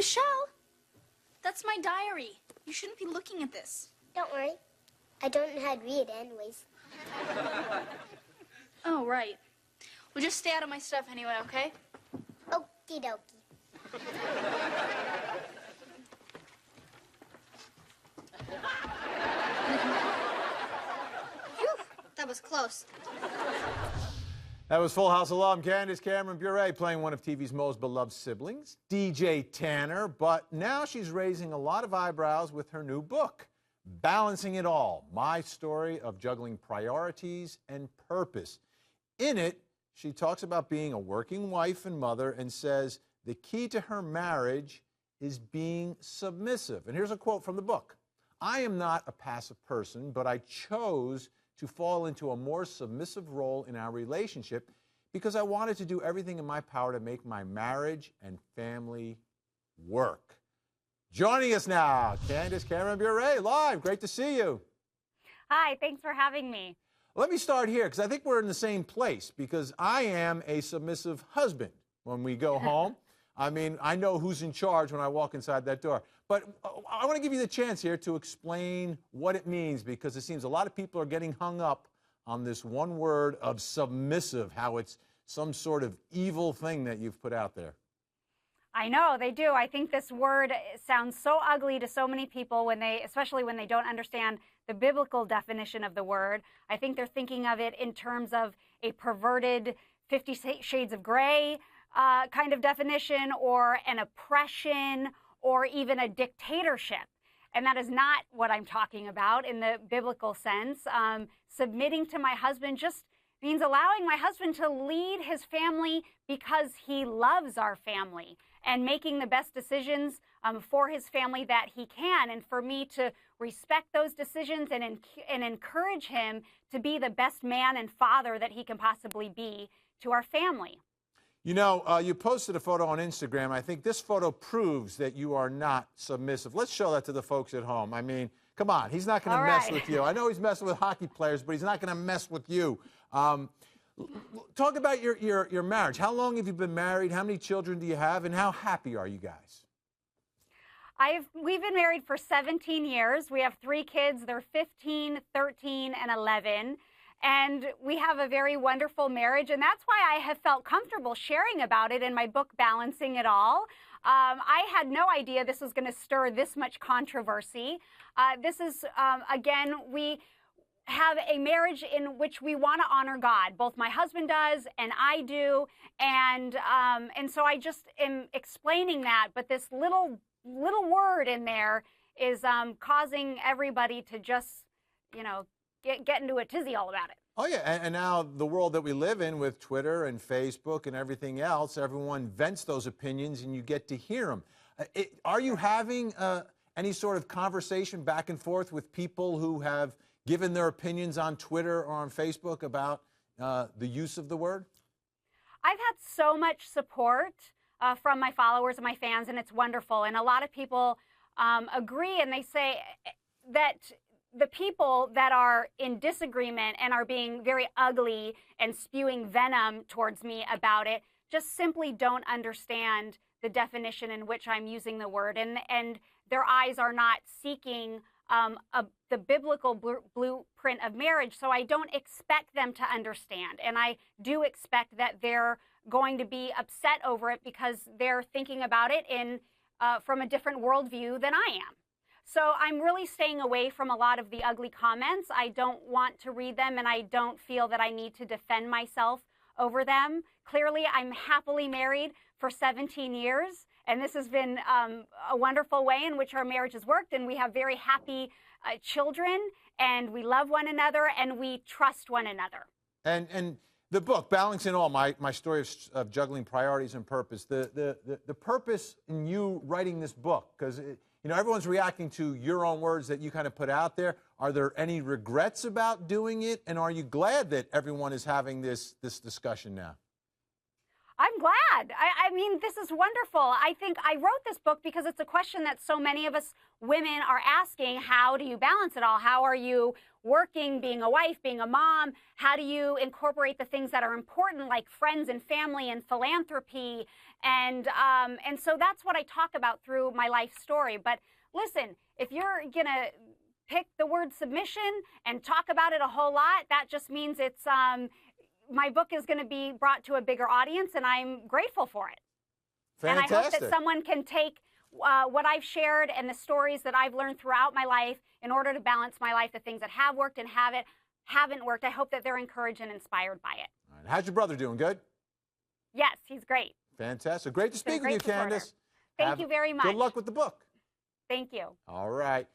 Michelle, that's my diary. You shouldn't be looking at this. Don't worry. I don't know how to read anyways. Oh, right. Well, just stay out of my stuff anyway, okay? Okie dokie. Phew, that was close. That was Full House alum Candace Cameron Bure playing one of TV's most beloved siblings, DJ Tanner, but now she's raising a lot of eyebrows with her new book, Balancing It All, My Story of Juggling Priorities and Purpose. In it, she talks about being a working wife and mother and says the key to her marriage is being submissive. And here's a quote from the book. I am not a passive person, but I chose to fall into a more submissive role in our relationship because I wanted to do everything in my power to make my marriage and family work. Joining us now, Candace Cameron Bure, live. Great to see you. Hi, thanks for having me. Let me start here because I think we're in the same place because I am a submissive husband when we go home. I mean, I know who's in charge when I walk inside that door. But I want to give you the chance here to explain what it means because it seems a lot of people are getting hung up on this one word of submissive, how it's some sort of evil thing that you've put out there. I know, they do. I think this word sounds so ugly to so many people especially when they don't understand the biblical definition of the word. I think they're thinking of it in terms of a perverted 50 Shades of Grey kind of definition, or an oppression, or even a dictatorship. And that is not what I'm talking about in the biblical sense. Submitting to my husband just means allowing my husband to lead his family because he loves our family and making the best decisions for his family that he can. And for me to respect those decisions and encourage him to be the best man and father that he can possibly be to our family. You know, you posted a photo on Instagram. I think this photo proves that you are not submissive. Let's show that to the folks at home. I mean, come on. He's not going to mess with you. I know he's messing with hockey players, but he's not going to mess with you. Talk about your marriage. How long have you been married? How many children do you have? And how happy are you guys? We've been married for 17 years. We have 3 kids. They're 15, 13, and 11. And we have a very wonderful marriage, and that's why I have felt comfortable sharing about it in my book, Balancing It All. I had no idea this was going to stir this much controversy. This is, again, we have a marriage in which we want to honor God. Both my husband does, and I do, and so I just am explaining that. But this little word in there is causing everybody to just, you know, get into a tizzy all about it. Oh, yeah. And now the world that we live in with Twitter and Facebook and everything else, everyone vents those opinions and you get to hear them. Are you having any sort of conversation back and forth with people who have given their opinions on Twitter or on Facebook about the use of the word? I've had so much support from my followers and my fans, and it's wonderful. And a lot of people agree, and they say that the people that are in disagreement and are being very ugly and spewing venom towards me about it just simply don't understand the definition in which I'm using the word, and their eyes are not seeking the biblical blueprint of marriage, so I don't expect them to understand. And I do expect that they're going to be upset over it because they're thinking about it from a different worldview than I am. So I'm really staying away from a lot of the ugly comments. I don't want to read them, and I don't feel that I need to defend myself over them. Clearly, I'm happily married for 17 years, and this has been a wonderful way in which our marriage has worked, and we have very happy children, and we love one another, and we trust one another. And the book, Balancing It All, my story of juggling priorities and purpose, the purpose in you writing this book, because you know, everyone's reacting to your own words that you kind of put out there. Are there any regrets about doing it? And are you glad that everyone is having this discussion now? I'm glad. I mean, this is wonderful. I think I wrote this book because it's a question that so many of us women are asking. How do you balance it all? How are you working, being a wife, being a mom? How do you incorporate the things that are important, like friends and family and philanthropy? And so that's what I talk about through my life story. But listen, if you're going to pick the word submission and talk about it a whole lot, that just means it's my book is going to be brought to a bigger audience, and I'm grateful for it. Fantastic. And I hope that someone can take what I've shared and the stories that I've learned throughout my life in order to balance my life, the things that have worked and haven't worked. I hope that they're encouraged and inspired by it. All right. How's your brother doing? Good? Yes, he's great. Fantastic. Great to speak with you, supporter. Candace. Thank you very much. Good luck with the book. Thank you. All right.